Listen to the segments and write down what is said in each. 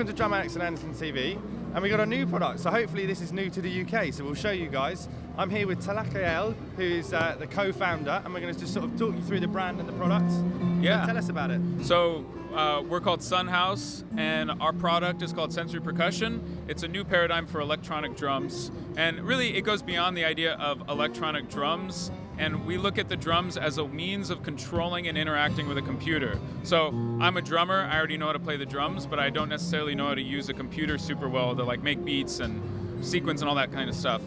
Welcome to Drum Annex and Anderton TV, and we got a new product, so hopefully this is new to the UK, so we'll show you guys. I'm here with Talakael, who's the co-founder, and we're going to just sort of talk you through the brand and the products. Yeah. So tell us about it. So we're called Sunhouse, and our product is called Sensory Percussion. It's a new paradigm for electronic drums, and really it goes beyond the idea of electronic drums, and we look at the drums as a means of controlling and interacting with a computer. So I'm a drummer, I already know how to play the drums, but I don't necessarily know how to use a computer super well to like make beats and sequence and all that kind of stuff.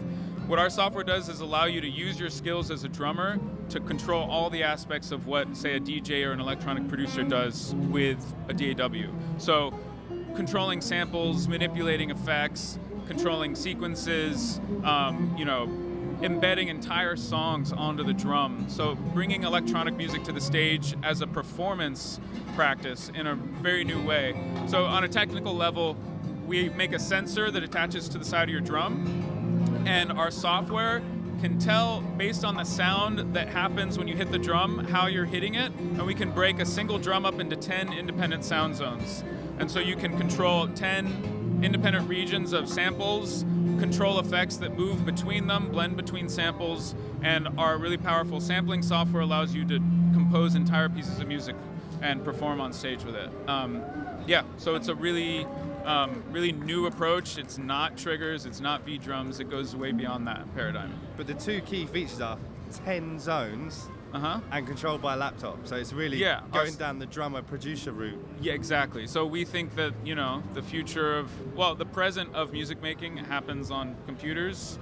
What our software does is allow you to use your skills as a drummer to control all the aspects of what, say, a DJ or an electronic producer does with a DAW. So controlling samples, manipulating effects, controlling sequences, embedding entire songs onto the drum. So bringing electronic music to the stage as a performance practice in a very new way. So on a technical level, we make a sensor that attaches to the side of your drum, and our software can tell, based on the sound that happens when you hit the drum, how you're hitting it, and we can break a single drum up into 10 independent sound zones. And so you can control 10 independent regions of samples, control effects that move between them, blend between samples, and our really powerful sampling software allows you to compose entire pieces of music and perform on stage with it. So it's a really new approach. It's not triggers, it's not V drums, it goes way beyond that paradigm. But the two key features are 10 zones and controlled by a laptop. So it's really going down the drummer-producer route. Yeah, exactly. So we think that, the future of, the present of music making happens on computers.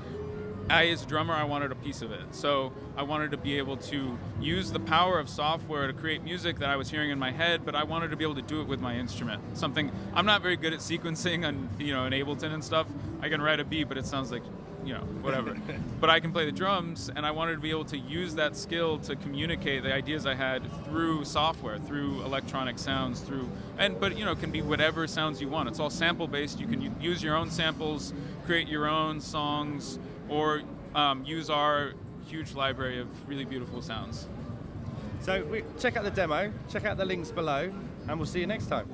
As a drummer, I wanted a piece of it. So I wanted to be able to use the power of software to create music that I was hearing in my head, but I wanted to be able to do it with my instrument. Something, I'm not very good at sequencing on, in Ableton and stuff. I can write a beat, but it sounds like, whatever. But I can play the drums, and I wanted to be able to use that skill to communicate the ideas I had through software, through electronic sounds, but it can be whatever sounds you want. It's all sample-based. You can use your own samples, create your own songs, or use our huge library of really beautiful sounds. So check out the demo, check out the links below, and we'll see you next time.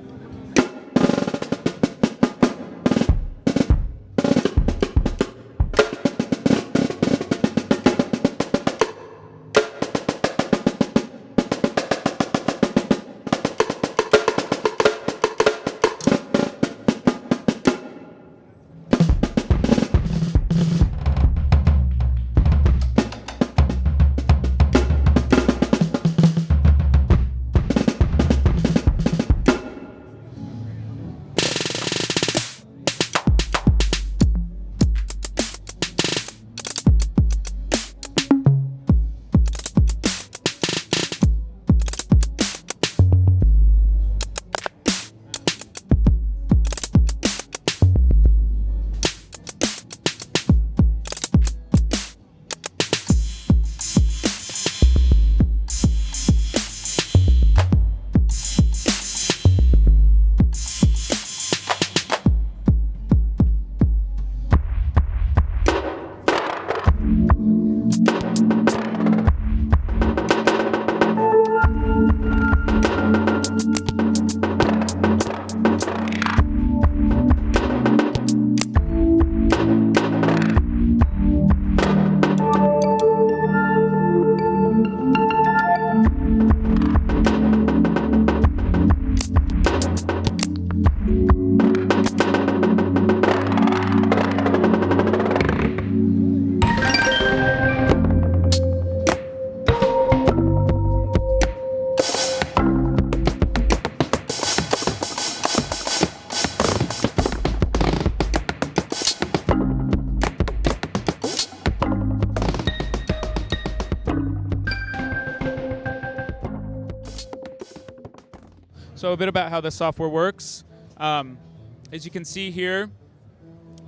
So a bit about how the software works. As you can see here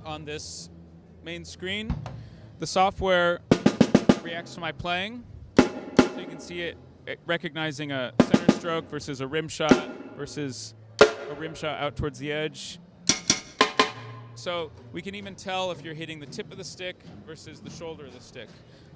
on this main screen, the software reacts to my playing. So you can see it recognizing a center stroke versus a rim shot versus a rim shot out towards the edge. So we can even tell if you're hitting the tip of the stick versus the shoulder of the stick.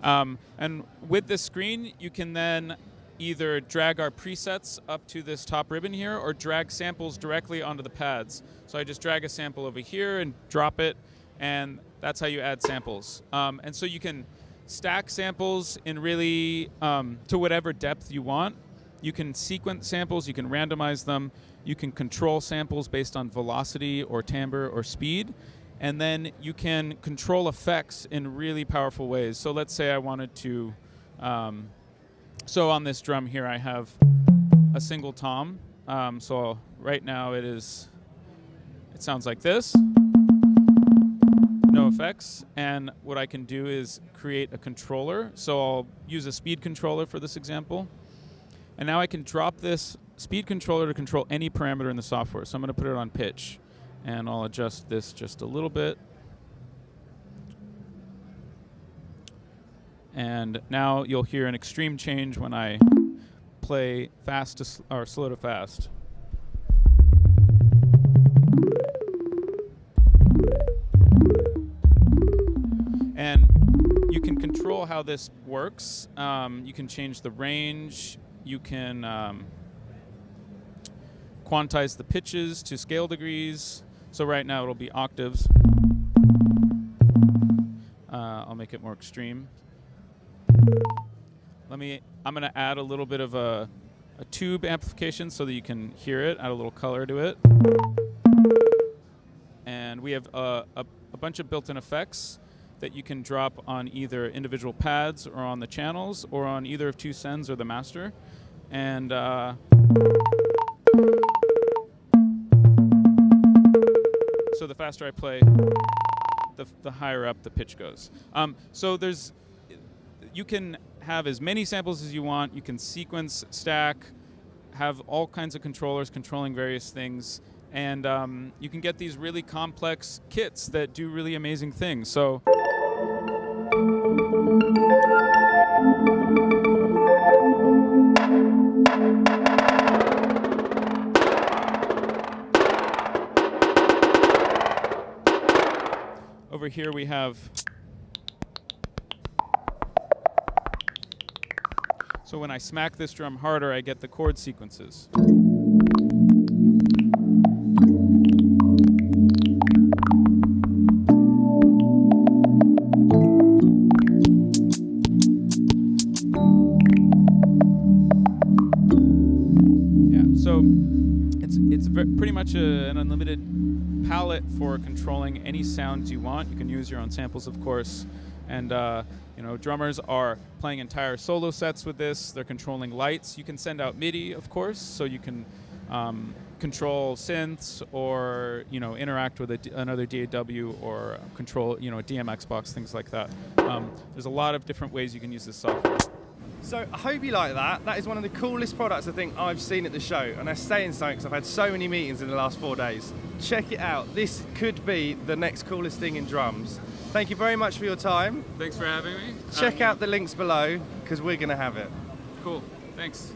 And with this screen, you can then either drag our presets up to this top ribbon here or drag samples directly onto the pads. So I just drag a sample over here and drop it, and that's how you add samples. And so you can stack samples in really to whatever depth you want. You can sequence samples, you can randomize them, you can control samples based on velocity or timbre or speed, and then you can control effects in really powerful ways. So let's say I wanted to, so on this drum here I have a single tom. So right now it sounds like this. No effects, and what I can do is create a controller. So I'll use a speed controller for this example, and now I can drop this speed controller to control any parameter in the software. So I'm going to put it on pitch, and I'll adjust this just a little bit, and now you'll hear an extreme change when I play fast to or slow to fast. And you can control how this works. You can change the range. You can quantize the pitches to scale degrees. So right now it'll be octaves. I'll make it more extreme. I'm going to add a little bit of a tube amplification so that you can hear it, add a little color to it. And we have a bunch of built-in effects that you can drop on either individual pads or on the channels or on either of two sends or the master. And so the faster I play, the higher up the pitch goes. So you can have as many samples as you want. You can sequence, stack, have all kinds of controllers controlling various things. And you can get these really complex kits that do really amazing things. So over here we have, so when I smack this drum harder, I get the chord sequences. So it's pretty much an unlimited palette for controlling any sounds you want. You can use your own samples, of course, and drummers are playing entire solo sets with this. They're controlling lights. You can send out MIDI, of course, so you can control synths or interact with another DAW or control a DMX box, things like that. There's a lot of different ways you can use this software. So I hope you like that. That is one of the coolest products I think I've seen at the show, and I'm saying so because I've had so many meetings in the last 4 days. Check it out. This could be the next coolest thing in drums. Thank you very much for your time. Thanks for having me. Check out the links below because we're going to have it. Cool. Thanks.